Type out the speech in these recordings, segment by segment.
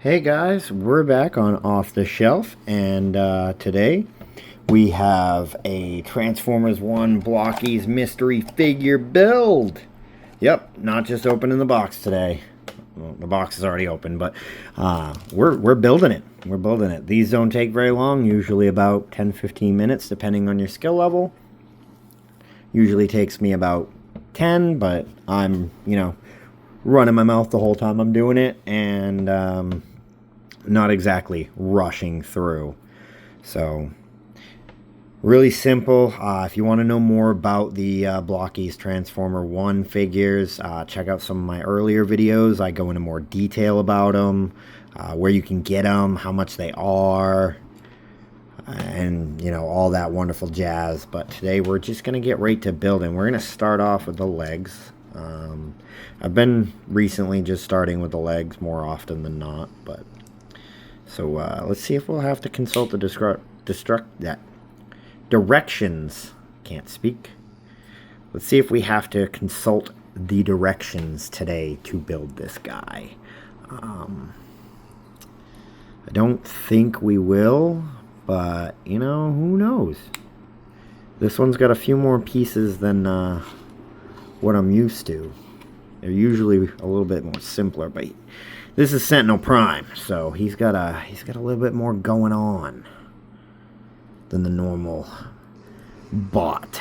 Hey guys, we're back on Off the Shelf, and today we have a Transformers 1 Blokees mystery figure build. Yep, not just opening the box today. Well, the box is already open, but we're building it. We're building it. These don't take very long, usually about 10-15 minutes, depending on your skill level. Usually takes me about 10, but I'm, running my mouth the whole time I'm doing it, and not exactly rushing through. So really simple. If you want to know more about the Blokees Transformer 1 figures, check out some of my earlier videos. I go into more detail about them, where you can get them, how much they are, and all that wonderful jazz. But today we're just going to get right to building. We're going to start off with the legs. I've been recently just starting with the legs more often than not, but so let's see if we'll have to consult the directions. Can't speak. Let's see if we have to consult the directions today to build this guy. I don't think we will, but who knows? This one's got a few more pieces than what I'm used to. They're usually a little bit more simpler, but this is Sentinel Prime, so he's got a little bit more going on than the normal bot.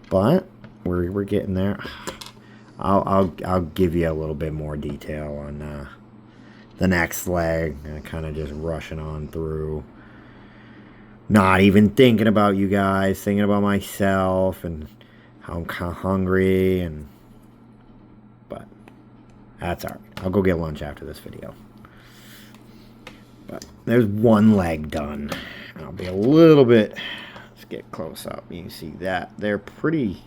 But we're getting there. I'll give you a little bit more detail on the next leg. Kind of just rushing on through. Not even thinking about you guys, thinking about myself and how I'm kind of hungry, but that's alright. I'll go get lunch after this video. But there's one leg done. I'll be a little bit. Let's get close up. You can see that they're pretty.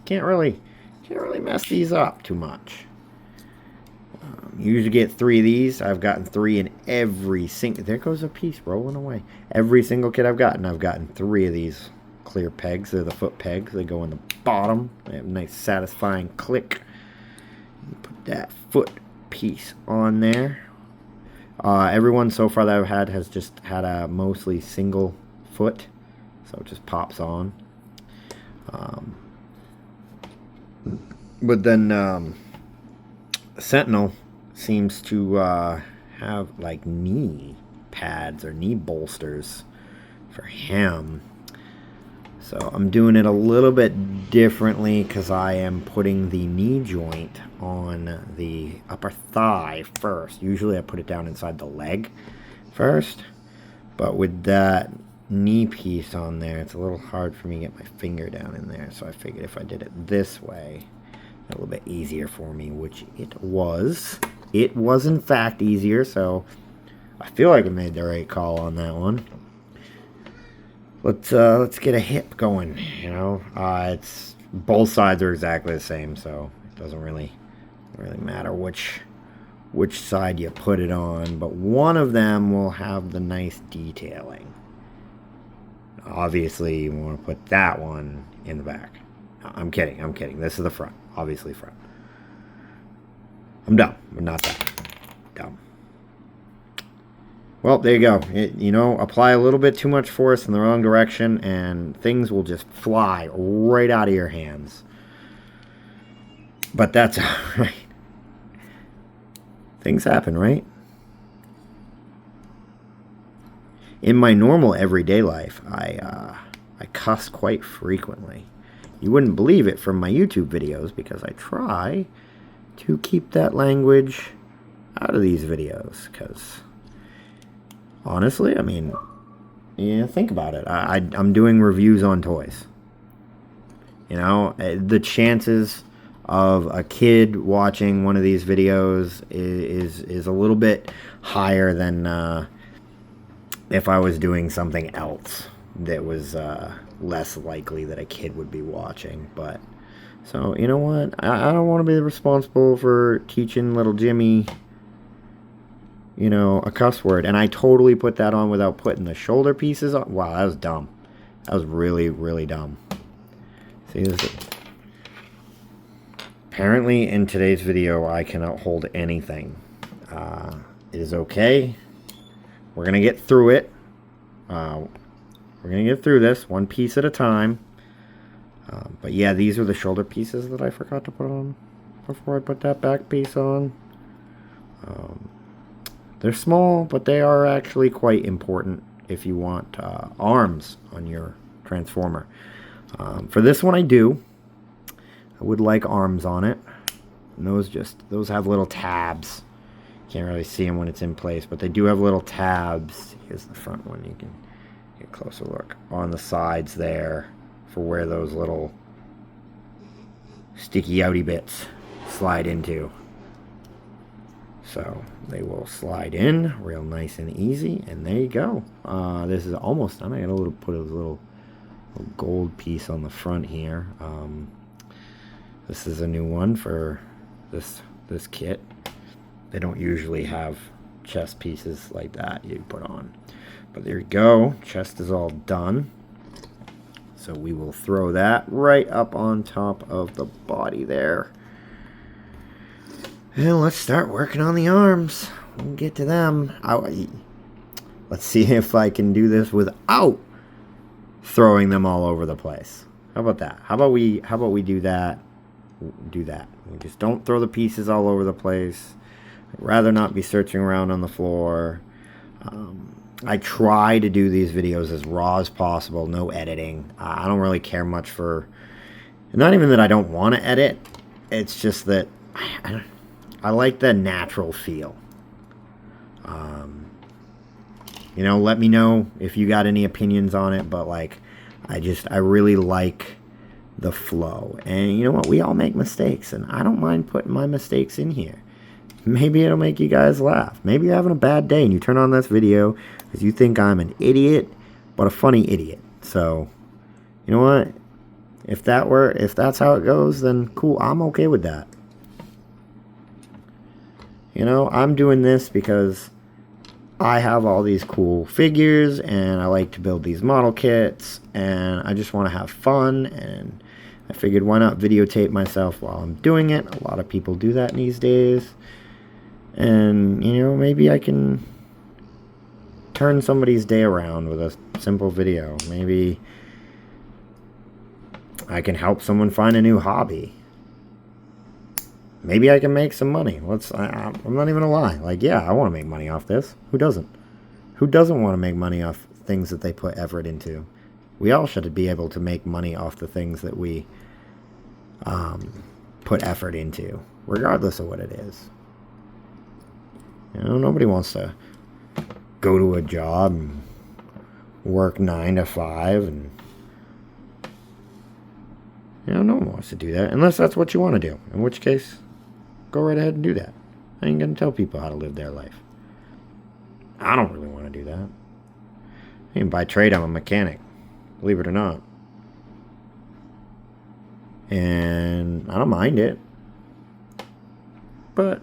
Can't really mess these up too much. You usually get 3 of these. I've gotten 3 in every single. There goes a piece rolling away. Every single kit I've gotten 3 of these clear pegs. They're the foot pegs. They go in the bottom. They have a nice satisfying click. You put that foot piece on there. Everyone so far that I've had has just had a mostly single foot, so it just pops on. But then Sentinel seems to have like knee pads or knee bolsters for him. So I'm doing it a little bit differently because I am putting the knee joint on the upper thigh first. Usually I put it down inside the leg first, but with that knee piece on there, it's a little hard for me to get my finger down in there. So I figured if I did it this way, a little bit easier for me, which it was. It was in fact easier, so I feel like I made the right call on that one. Let's get a hip going. It's both sides are exactly the same, so it doesn't really matter which side you put it on. But one of them will have the nice detailing. Obviously, you want to put that one in the back. No, I'm kidding. This is the front. Obviously, front. I'm dumb, but not that dumb. Well, there you go. Apply a little bit too much force in the wrong direction, and things will just fly right out of your hands. But that's all right. Things happen, right? In my normal everyday life, I cuss quite frequently. You wouldn't believe it from my YouTube videos because I try to keep that language out of these videos. Because honestly, think about it. I'm doing reviews on toys. The chances of a kid watching one of these videos is a little bit higher than if I was doing something else that was less likely that a kid would be watching. But so you know what? I don't want to be responsible for teaching little Jimmy a cuss word. And I totally put that on without putting the shoulder pieces on. Wow, that was dumb. That was really, really dumb. See, apparently in today's video, I cannot hold anything. It is okay. We're going to get through it. We're going to get through this one piece at a time. But yeah, these are the shoulder pieces that I forgot to put on before I put that back piece on. They're small, but they are actually quite important if you want arms on your Transformer. For this one I do. I would like arms on it. And those have little tabs. Can't really see them when it's in place, but they do have little tabs. Here's the front one. You can get a closer look on the sides there for where those little sticky outy bits slide into. So they will slide in real nice and easy, and there you go. This is almost done. I gotta put a little gold piece on the front here. This is a new one for this kit. They don't usually have chest pieces like that you put on, but there you go. Chest is all done. So we will throw that right up on top of the body there. And let's start working on the arms. We'll get to them. Let's see if I can do this without throwing them all over the place. How about that? How about we do that? Do that. We just don't throw the pieces all over the place. I'd rather not be searching around on the floor. I try to do these videos as raw as possible, no editing. I don't really care much for... Not even that I don't want to edit. It's just that I like the natural feel. You know, let me know if you got any opinions on it, but like, I really like the flow. And you know what? We all make mistakes, and I don't mind putting my mistakes in here. Maybe it'll make you guys laugh. Maybe you're having a bad day and you turn on this video because you think I'm an idiot, but a funny idiot. So, you know what? If that's how it goes, then cool. I'm okay with that. You know, I'm doing this because I have all these cool figures and I like to build these model kits and I just want to have fun, and I figured why not videotape myself while I'm doing it. A lot of people do that these days. And, you know, maybe I can turn somebody's day around with a simple video. Maybe I can help someone find a new hobby. Maybe I can make some money. I'm not even gonna lie. Like, yeah, I want to make money off this. Who doesn't? Who doesn't want to make money off things that they put effort into? We all should be able to make money off the things that we put effort into, regardless of what it is. You know, nobody wants to go to a job and work 9 to 5, and you know, no one wants to do that unless that's what you want to do. In which case, go right ahead and do that. I ain't gonna tell people how to live their life. I don't really want to do that. I mean, by trade, I'm a mechanic, believe it or not, and I don't mind it. But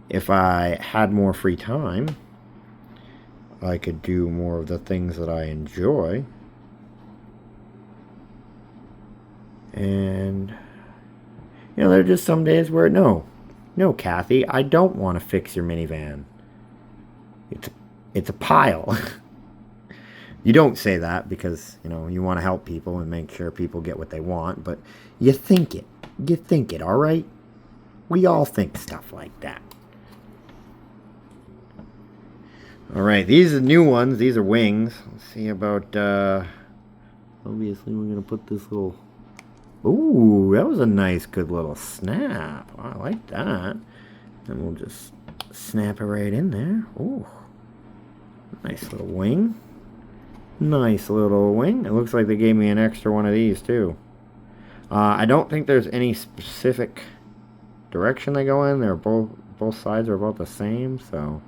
if I had more free time, I could do more of the things that I enjoy. And, you know, there are just some days where, no, Kathy, I don't want to fix your minivan. It's a pile. You don't say that because, you know, you want to help people and make sure people get what they want, but you think it. You think it, all right? We all think stuff like that. All right, these are new ones. These are wings. Let's see about, obviously we're going to put this little... Ooh, that was a nice, good little snap. I like that. And we'll just snap it right in there. Ooh, nice little wing. Nice little wing. It looks like they gave me an extra one of these, too. I don't think there's any specific direction they go in. They're both sides are about the same, so...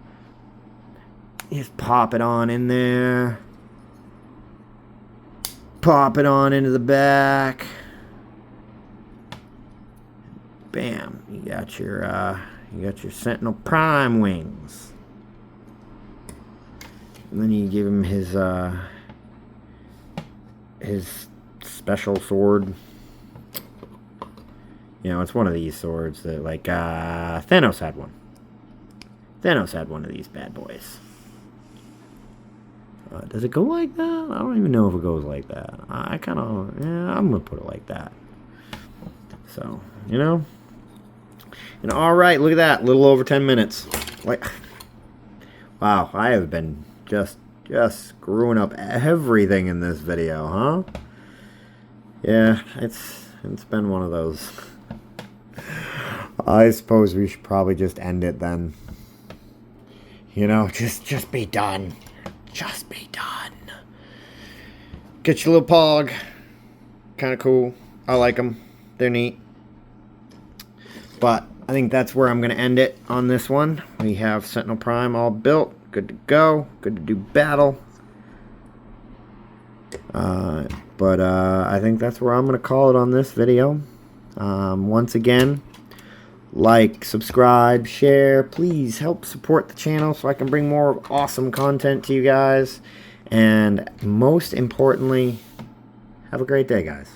Just pop it on in there. Pop it on into the back. Bam! You got your Sentinel Prime wings. And then you give him his special sword. You know, it's one of these swords that, like, Thanos had one. Thanos had one of these bad boys. Does it go like that? I don't even know if it goes like that. I kind of, yeah, I'm going to put it like that. So, you know. And all right, look at that. A little over 10 minutes. Like, wow, I have been just screwing up everything in this video, huh? Yeah, it's been one of those. I suppose we should probably just end it then. You know, just be done. Just be done. Get your little pog. Kind of cool. I like them. They're neat. But I think that's where I'm going to end it on this one. We have Sentinel Prime all built. Good to go. Good to do battle. But I think that's where I'm going to call it on this video. Once again, like, subscribe, share. Please help support the channel so I can bring more awesome content to you guys. And most importantly, have a great day, guys.